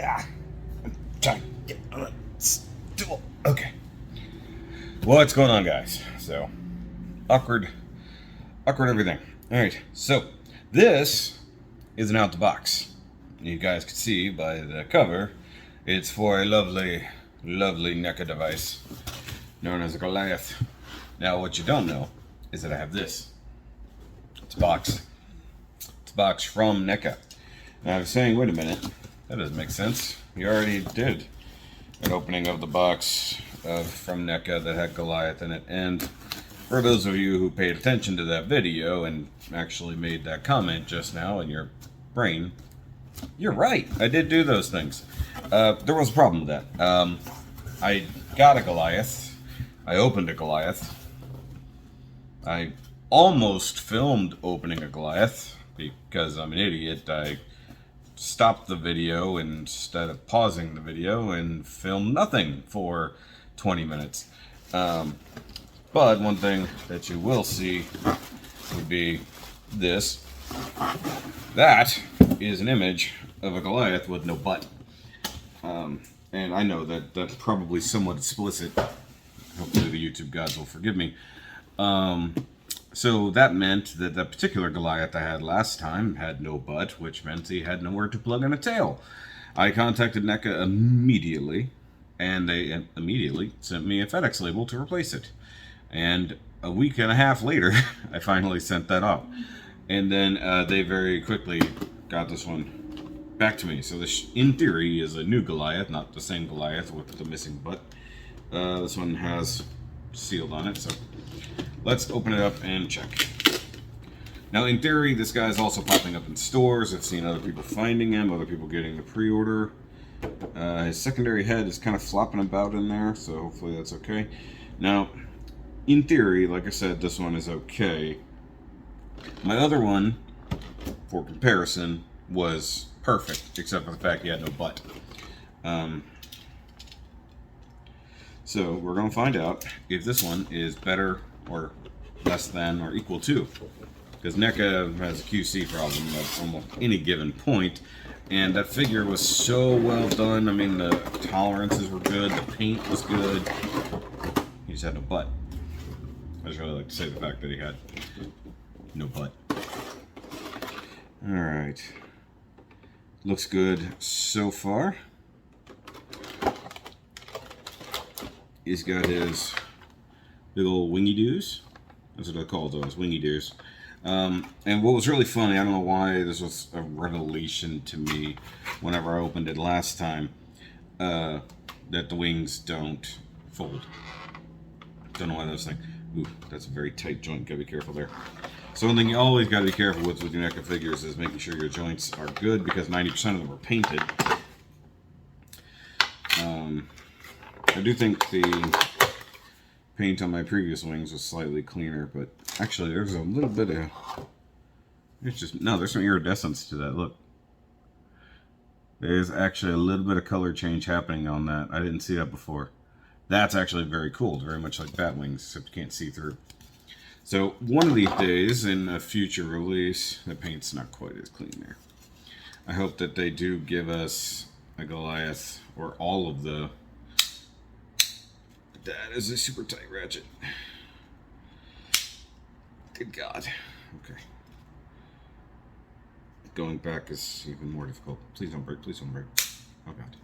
Yeah. I'm trying to get on a stool. Okay. What's going on, guys? So, awkward everything. Alright, so this is an out the box. You guys can see by the cover, it's for a lovely Neca device known as a Goliath. Now, what you don't know is that I have this. It's a box. It's a box from Neca. Now, I was saying, wait a minute, that doesn't make sense. You already did an opening of the box from Neca that had Goliath in it. And for those of you who paid attention to that video and actually made that comment just now in your brain, you're right. I did do those things. There was a problem with that. I got a Goliath. I opened a Goliath. I almost filmed opening a Goliath because I'm an idiot. I stopped the video instead of pausing the video and filmed nothing for 20 minutes. But one thing that you will see would be this. That is an image of a Goliath with no butt. And I know that that's probably somewhat explicit. Hopefully the YouTube gods will forgive me. So that meant that the particular Goliath I had last time had no butt, which meant he had nowhere to plug in a tail. I contacted Neca immediately, and they immediately sent me a FedEx label to replace it. And a week and a half later, I finally sent that off. And then they very quickly got this one back to me. So this, in theory, is a new Goliath, not the same Goliath with the missing butt. This one has sealed on it, so let's open it up and check. Now, in theory, this guy is also popping up in stores. I've seen other people finding him, other people getting the pre-order. His secondary head is kind of flopping about in there, so hopefully that's okay. Now, in theory, like I said, this one is okay. My other one, for comparison, was perfect, except for the fact he had no butt. So we're going to find out if this one is better or less than or equal to. Because Neca has a QC problem at almost any given point. And that figure was so well done. I mean, the tolerances were good. The paint was good. He just had no butt. I just really like to say the fact that he had no butt. Alright. Looks good so far. He's got his big old wingy doos. That's what I call those, wingy doos. And what was really funny, I don't know why this was a revelation to me whenever I opened it last time, that the wings don't fold. Don't know why those things. Ooh, that's a very tight joint. Gotta be careful there. So one thing you always gotta be careful with your Neca figures is making sure your joints are good, because 90% of them are painted. I do think the paint on my previous wings was slightly cleaner, but actually there's a little bit of, there's some iridescence to that. Look, there's actually a little bit of color change happening on that. I didn't see that before. That's actually very cool. It's very much like bat wings, except you can't see through. So one of these days in a future release, the paint's not quite as clean there. I hope that they do give us a Goliath or all of the. That is a super tight ratchet. Good God. Okay. Going back is even more difficult. Please don't break. Please don't break. Oh God.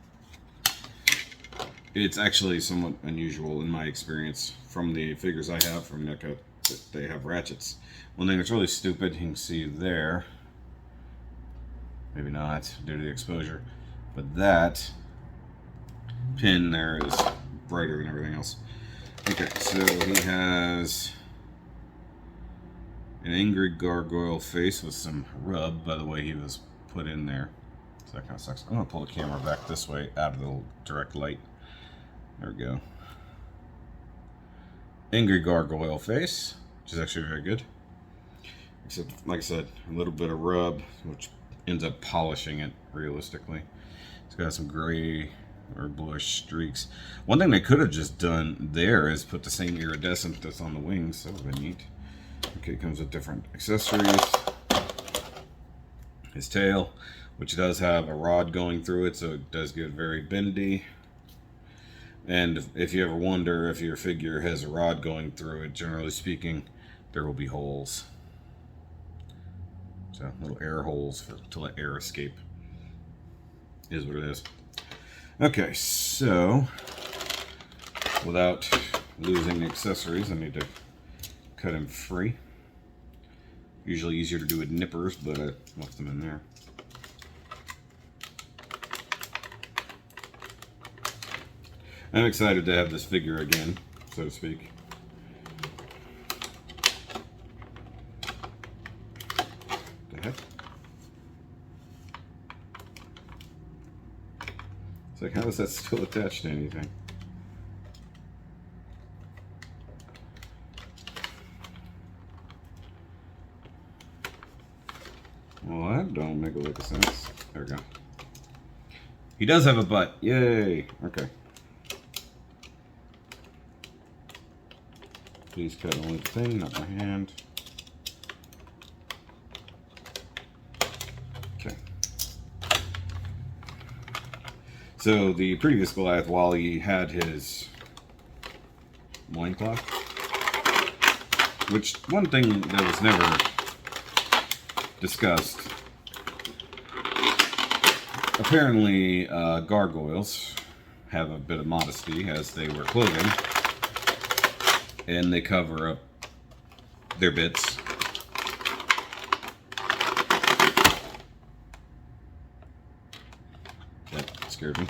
It's actually somewhat unusual in my experience from the figures I have from Neca that they have ratchets. One thing that's really stupid, you can see there. Maybe not due to the exposure, but that pin there is brighter than everything else. Okay, so he has an angry gargoyle face with some rub, by the way he was put in there. So that kind of sucks. I'm going to pull the camera back this way out of the direct light. There we go. Angry gargoyle face, which is actually very good. Except, like I said, a little bit of rub, which ends up polishing it realistically. It's got some gray or bluish streaks. One thing they could have just done there is put the same iridescent that's on the wings. That would have been neat. Okay, it comes with different accessories. His tail, which does have a rod going through it, so it does get very bendy. And if you ever wonder if your figure has a rod going through it, generally speaking, there will be holes. So little air holes to let air escape is what it is. Okay, so without losing the accessories, I need to cut him free. Usually easier to do with nippers, but I left them in there. I'm excited to have this figure again, so to speak. The heck? It's like, how is that still attached to anything? Well, that don't make a lick of sense. There we go. He does have a butt. Yay! Okay. Please cut only the thing, not my hand. Okay. So the previous Goliath, while he had his loincloth, which one thing that was never discussed, apparently gargoyles have a bit of modesty as they wear clothing, and they cover up their bits. That scared me.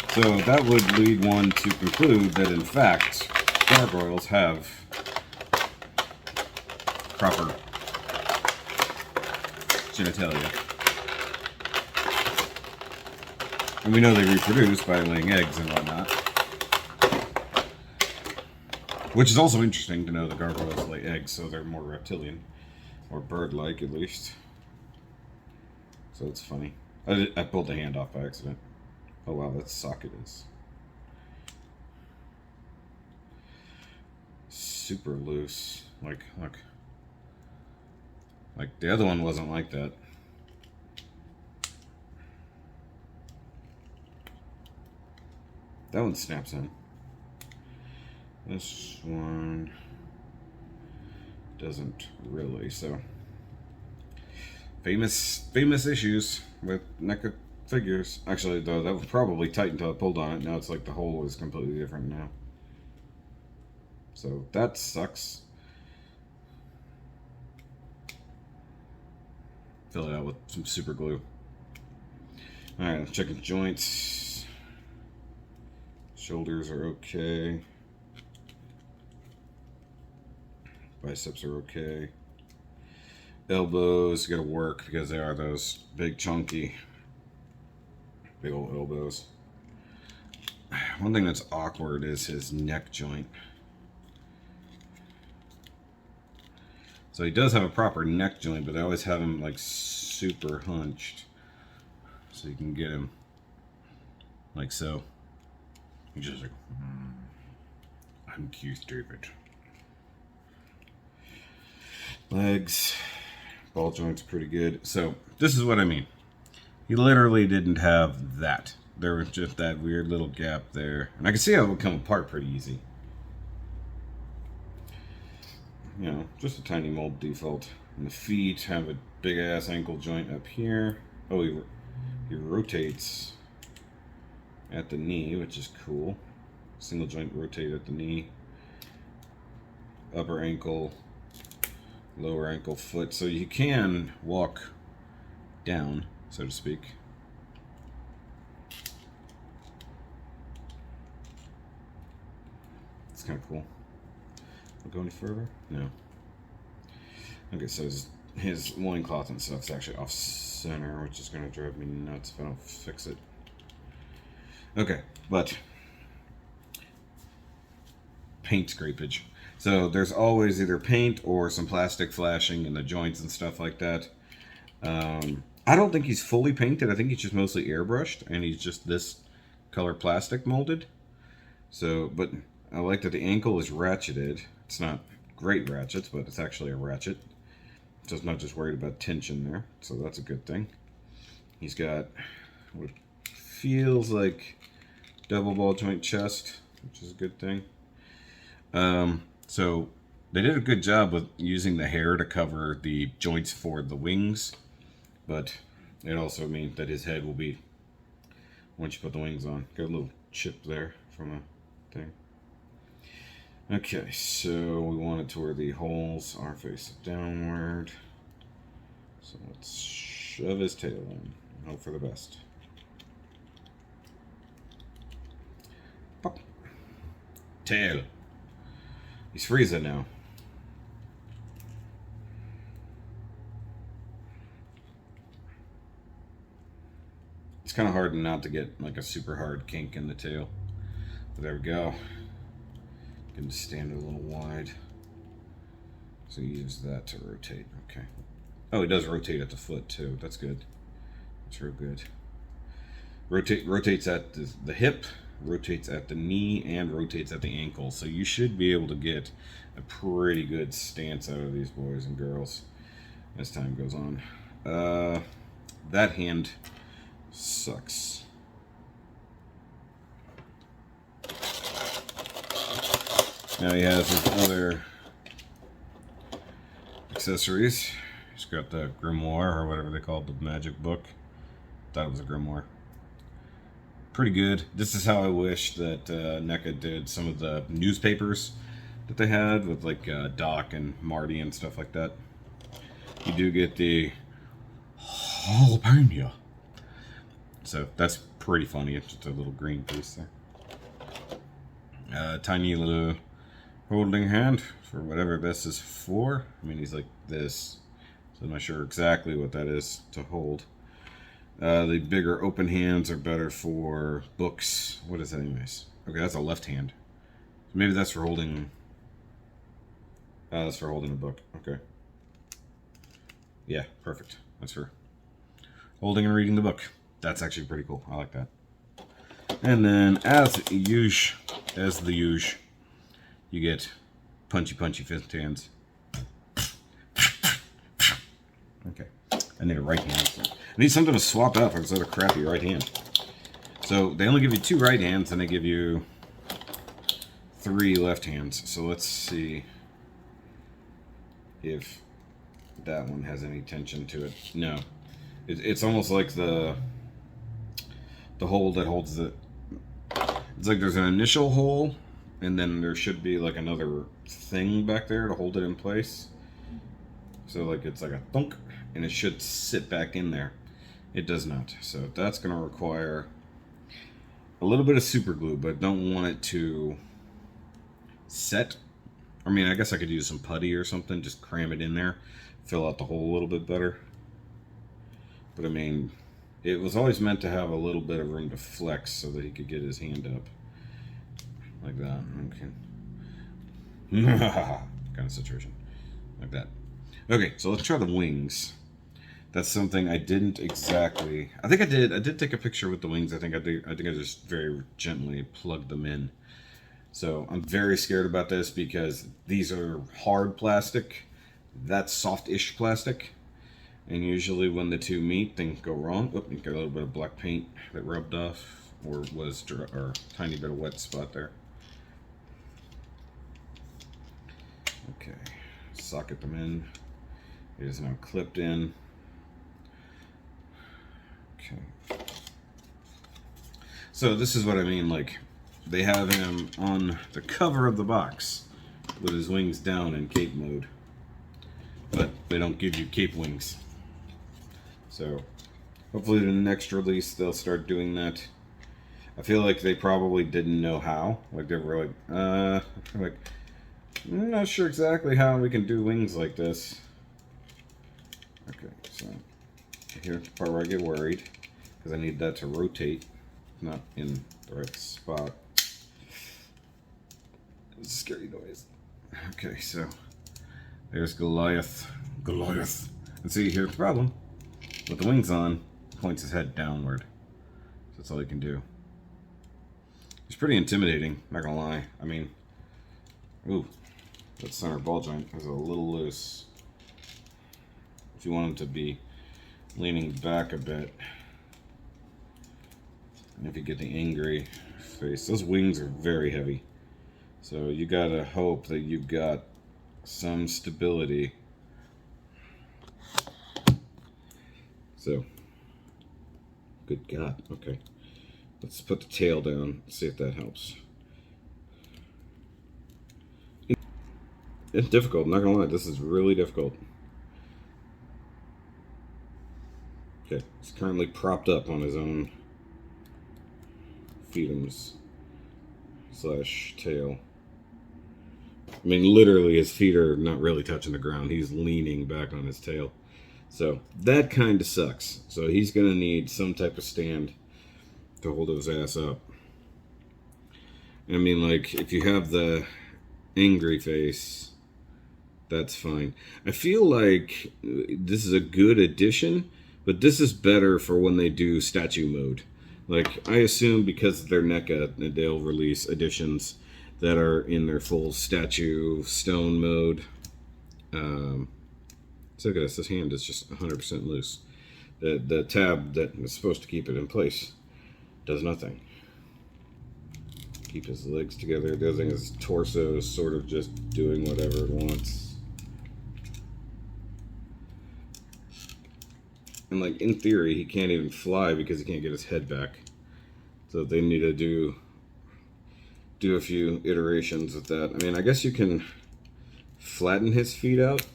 So that would lead one to conclude that in fact gargoyles have proper genitalia. And we know they reproduce by laying eggs and whatnot. Which is also interesting to know the gargoyles lay eggs, so they're more reptilian. Or bird-like, at least. So it's funny. I pulled the hand off by accident. Oh wow, that socket is super loose. Like, look. Like, the other one wasn't like that. That one snaps in. This one doesn't really, so. Famous issues with Neca figures. Actually, though, that was probably tight until I pulled on it. Now it's like the hole is completely different now. So, that sucks. Fill it out with some super glue. Alright, let's check the joints. Shoulders are okay. Biceps are okay. Elbows gotta work because they are those big chunky, big old elbows. One thing that's awkward is his neck joint. So he does have a proper neck joint, but they always have him like super hunched. So you can get him like so. He's just like, I'm Keith David. Legs, ball joints pretty good. So this is what I mean. He literally didn't have that. There was just that weird little gap there. And I can see how it would come apart pretty easy. You know, just a tiny mold default. And the feet have a big ass ankle joint up here. Oh, he rotates at the knee, which is cool. Single joint rotate at the knee. Upper ankle, lower ankle, foot. So you can walk down, so to speak. It's kind of cool. Will go any further? No. Okay, so his loincloth and stuff is actually off center, which is going to drive me nuts if I don't fix it. Okay, but paint scrapage. So there's always either paint or some plastic flashing in the joints and stuff like that. I don't think he's fully painted. I think he's just mostly airbrushed, and he's just this color plastic molded. So, but I like that the ankle is ratcheted. It's not great ratchets, but it's actually a ratchet. So it's not just worried about tension there. So that's a good thing. He's got what feels like double ball joint chest, which is a good thing. So they did a good job with using the hair to cover the joints for the wings, but it also means that his head will be, once you put the wings on, got a little chip there from a thing. Okay, so we want it to where the holes are facing downward. So let's shove his tail in and hope for the best. Pop. Tail. He's freezing now. It's kind of hard not to get like a super hard kink in the tail. But there we go. Can stand it a little wide. So use that to rotate. Okay. Oh, it does rotate at the foot too. That's good. That's real good. Rotates at the hip, rotates at the knee, and rotates at the ankle. So you should be able to get a pretty good stance out of these boys and girls as time goes on. That hand sucks. Now he has his other accessories. He's got the grimoire, or whatever they call it, the magic book. Thought it was a grimoire. Pretty good. This is how I wish that Neca did some of the newspapers that they had with like Doc and Marty and stuff like that. You do get the jalapeno. So that's pretty funny. It's just a little green piece there. Tiny little holding hand for whatever this is for. I mean, he's like this, so I'm not sure exactly what that is to hold. The bigger open hands are better for books. What is that anyways? Okay, that's a left hand. Maybe that's for holding... that's for holding a book. Okay. Yeah, perfect. That's for holding and reading the book. That's actually pretty cool. I like that. And then, as the usual, you get punchy fist hands. Okay. I need a right hand. So I need something to swap out for this other crappy right hand. So they only give you 2 right hands and they give you 3 left hands. So let's see if that one has any tension to it. No. It's almost like the hole that holds the... It's like there's an initial hole, and then there should be like another thing back there to hold it in place. So like it's like a thunk, and it should sit back in there. It does not. So that's going to require a little bit of super glue, but don't want it to set. I mean, I guess I could use some putty or something, just cram it in there, fill out the hole a little bit better. But I mean, it was always meant to have a little bit of room to flex so that he could get his hand up. Like that. Okay. Kind of situation. Like that. Okay, so let's try the wings. That's something I didn't exactly... I think I did. I did take a picture with the wings. I think I just very gently plugged them in. So I'm very scared about this because these are hard plastic. That's soft-ish plastic. And usually when the two meet, things go wrong. Oh, you got a little bit of black paint that rubbed off, or was a tiny bit of wet spot there. Okay, socket them in. It is now clipped in. Okay. So this is what I mean, like, they have him on the cover of the box with his wings down in cape mode. But they don't give you cape wings. So hopefully in the next release they'll start doing that. I feel like they probably didn't know how. Like they were like, I'm not sure exactly how we can do wings like this. Okay, so here's the part where I get worried because I need that to rotate, not in the right spot. It's a scary noise. Okay, so there's Goliath. And see, here's the problem. With the wings on, points his head downward. So that's all he can do. He's pretty intimidating, not gonna lie. I mean, ooh, that center ball joint is a little loose. if you want him to be leaning back a bit. And if you get the angry face, those wings are very heavy. So you gotta hope that you've got some stability. So, good God, okay. Let's put the tail down, see if that helps. It's difficult, I'm not gonna lie, this is really difficult. Okay, he's currently propped up on his own feetums / tail. I mean, literally, his feet are not really touching the ground. He's leaning back on his tail. So that kind of sucks. So he's going to need some type of stand to hold his ass up. I mean, like, if you have the angry face, that's fine. I feel like this is a good addition, but this is better for when they do statue mode. Like, I assume because they're Neca, they'll release editions that are in their full statue stone mode. So look at this. This hand is just 100% loose. The tab that is supposed to keep it in place does nothing. Keep his legs together. The other thing is his torso is sort of just doing whatever it wants. And like, in theory, he can't even fly because he can't get his head back. So they need to do a few iterations with that. I mean, I guess you can flatten his feet out,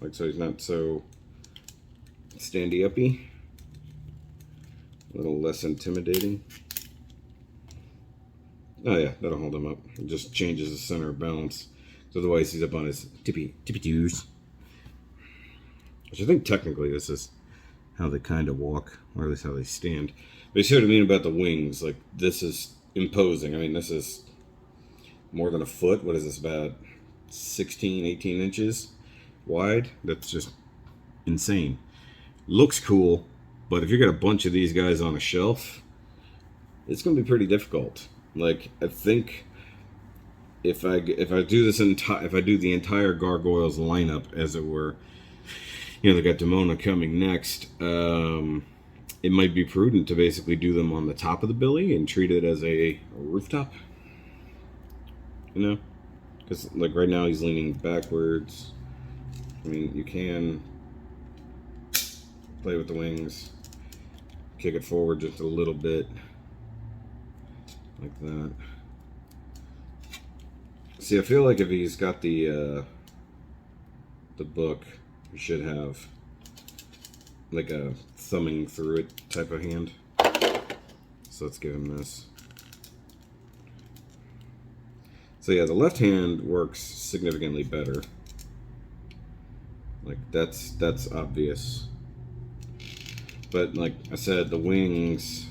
like, so he's not so standy-uppy. A little less intimidating. Oh yeah, that'll hold him up. It just changes the center of balance. So otherwise he's up on his tippy toes. Which I think technically this is how they kind of walk, or at least how they stand. But you see what I mean about the wings? Like, this is imposing. I mean, this is more than a foot. What is this, about 16, 18 inches wide? That's just insane. Looks cool, but if you got a bunch of these guys on a shelf, it's going to be pretty difficult. Like, I think if I do this if I do the entire Gargoyles lineup, as it were, you know, they got Demona coming next. It might be prudent to basically do them on the top of the billy and treat it as a rooftop. You know? Because, like, right now he's leaning backwards. I mean, you can play with the wings, kick it forward just a little bit, like that. See, I feel like if he's got the book, he should have like a thumbing through it type of hand. So let's give him this. So yeah, the left hand works significantly better. Like, that's obvious. But like I said, the wings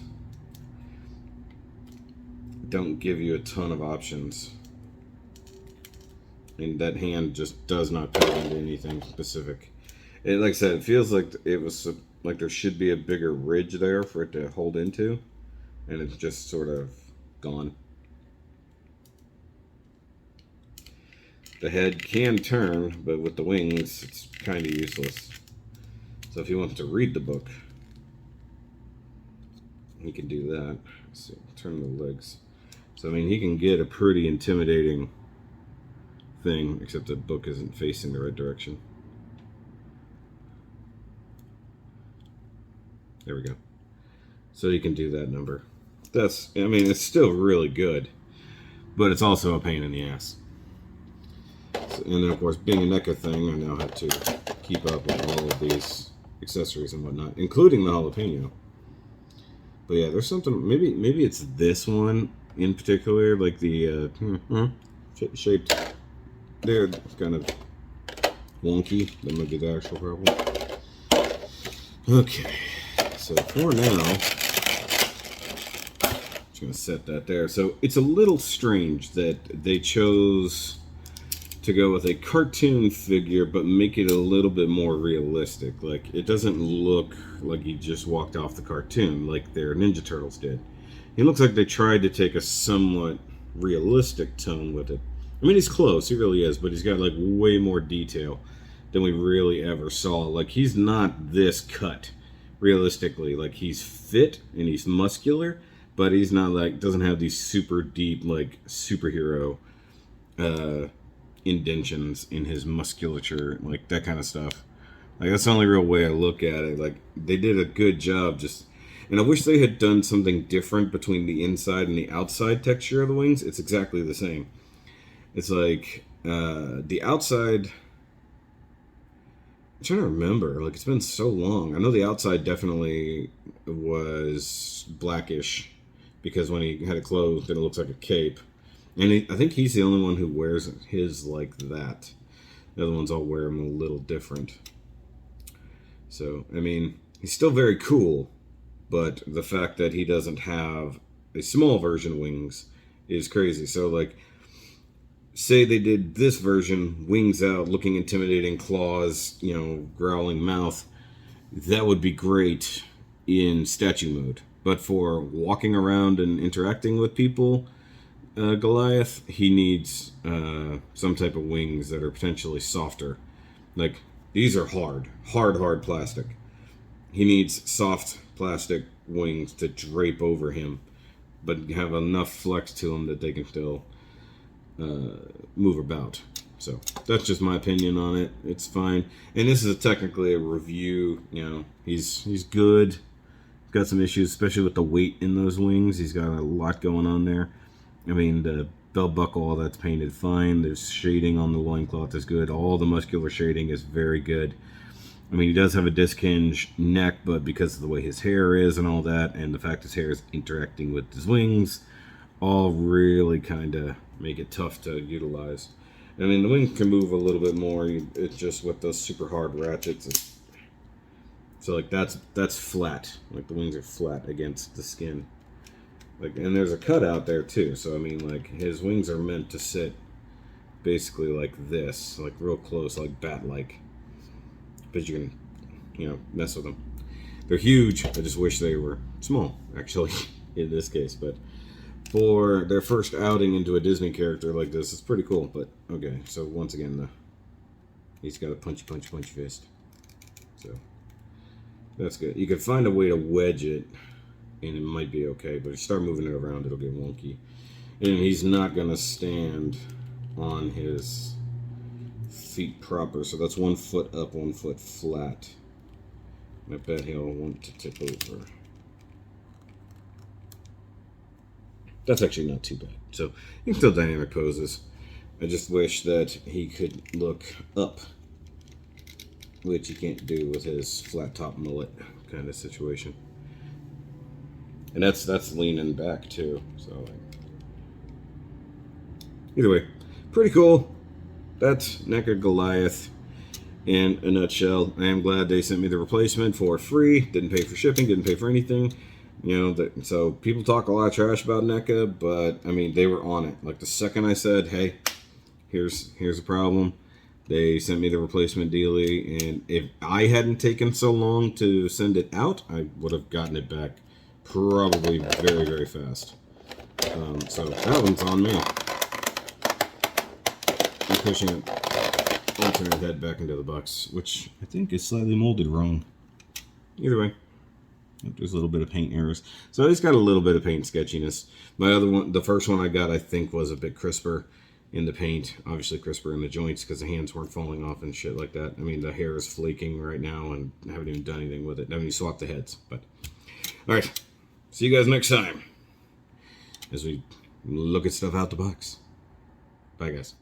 don't give you a ton of options. And that hand just does not fit into anything specific. It, like I said, it feels like it was like there should be a bigger ridge there for it to hold into, and it's just sort of gone. The head can turn, but with the wings, it's kind of useless. So if he wants to read the book, he can do that. Let's see, turn the legs. So I mean, he can get a pretty intimidating thing, except the book isn't facing the right direction. There we go. So you can do that number. That's, I mean, it's still really good, but it's also a pain in the ass. So, and then of course, being a Neca thing, I now have to keep up with all of these accessories and whatnot, including the jalapeno. But yeah, there's something, maybe it's this one in particular, like the shaped there, it's kind of wonky. That might be the actual problem. Okay, so for now, just gonna set that there. So it's a little strange that they chose to go with a cartoon figure, but make it a little bit more realistic. Like, it doesn't look like he just walked off the cartoon like their Ninja Turtles did. It looks like they tried to take a somewhat realistic tone with it. I mean, he's close, he really is, but he's got like way more detail than we really ever saw. Like, he's not this cut, realistically. Like, he's fit and he's muscular, but he's not, like, doesn't have these super deep, like, superhero indentions in his musculature, like, that kind of stuff. Like, that's the only real way I look at it. Like, they did a good job just... And I wish they had done something different between the inside and the outside texture of the wings. It's exactly the same. It's like, the outside... I'm trying to remember. Like, it's been so long. I know the outside definitely was blackish, because when he had it closed, it looks like a cape. And I think he's the only one who wears his like that. The other ones all wear them a little different. So, I mean, he's still very cool, but the fact that he doesn't have a small version of wings is crazy. So, like, say they did this version, wings out, looking intimidating, claws, you know, growling mouth. That would be great in statue mode. But for walking around and interacting with people, Goliath, he needs some type of wings that are potentially softer. Like, these are hard plastic. He needs soft plastic wings to drape over him, but have enough flex to them that they can still move about. So that's just my opinion on it. It's fine. And this is technically a review. You know, he's good. Got some issues, especially with the weight in those wings. He's got a lot going on there. I mean, the belt buckle, all that's painted fine. There's shading on the loincloth is good. All the muscular shading is very good. I mean, he does have a disc hinge neck, but because of the way his hair is and all that, and the fact his hair is interacting with his wings, all really kind of make it tough to utilize. I mean, the wing can move a little bit more. It's just with those super hard ratchets. So, like, that's flat. Like, the wings are flat against the skin. Like, and there's a cut out there too. So, I mean, like, his wings are meant to sit basically like this, like real close, like bat-like. But you can, you know, mess with them. They're huge. I just wish they were small, actually, in this case. But for their first outing into a Disney character like this, it's pretty cool. But okay, so once again, he's got a punchy fist. So that's good. You could find a way to wedge it, and it might be okay. But if you start moving it around, it'll get wonky. And he's not gonna stand on his feet proper, so that's 1 foot up, 1 foot flat. I bet he'll want to tip over. That's actually not too bad. So you can still dynamic poses. I just wish that he could look up, which he can't do with his flat top mullet kind of situation. And that's leaning back too. So either way, pretty cool. That's Neca Goliath in a nutshell. I am glad they sent me the replacement for free. Didn't pay for shipping, didn't pay for anything. You know, so people talk a lot of trash about Neca, but I mean, they were on it. Like, the second I said, hey, here's a problem, they sent me the replacement dealie, and if I hadn't taken so long to send it out, I would have gotten it back probably very, very fast. So that one's on me. I'm pushing it, alternate head back into the box, which I think is slightly molded wrong. Either way, there's a little bit of paint errors. So it's got a little bit of paint sketchiness. My other one, the first one I got, I think was a bit crisper in the paint. Obviously crisper in the joints because the hands weren't falling off and shit like that. I mean, the hair is flaking right now and I haven't even done anything with it. I haven't even swapped the heads. But all right, see you guys next time as we look at stuff out the box. Bye, guys.